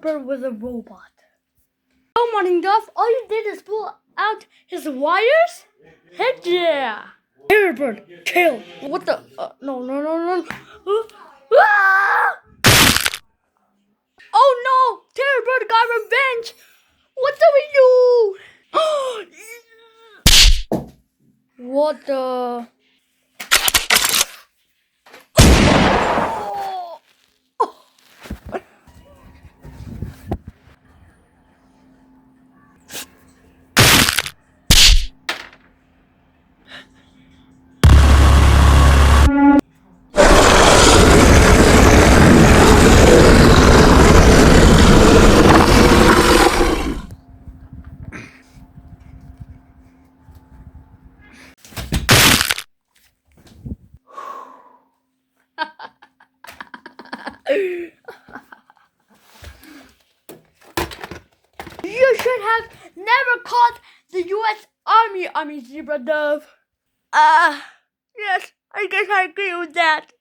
Terror was a robot. Oh, Morning Dove, all you did is pull out his wires? Heck yeah! Terror Bird, kill! What the? No. Ah! Oh no! Terror Bird got revenge! What do we do? What the? You should have never called the U.S. Army Zebra Dove. Yes, I guess I agree with that.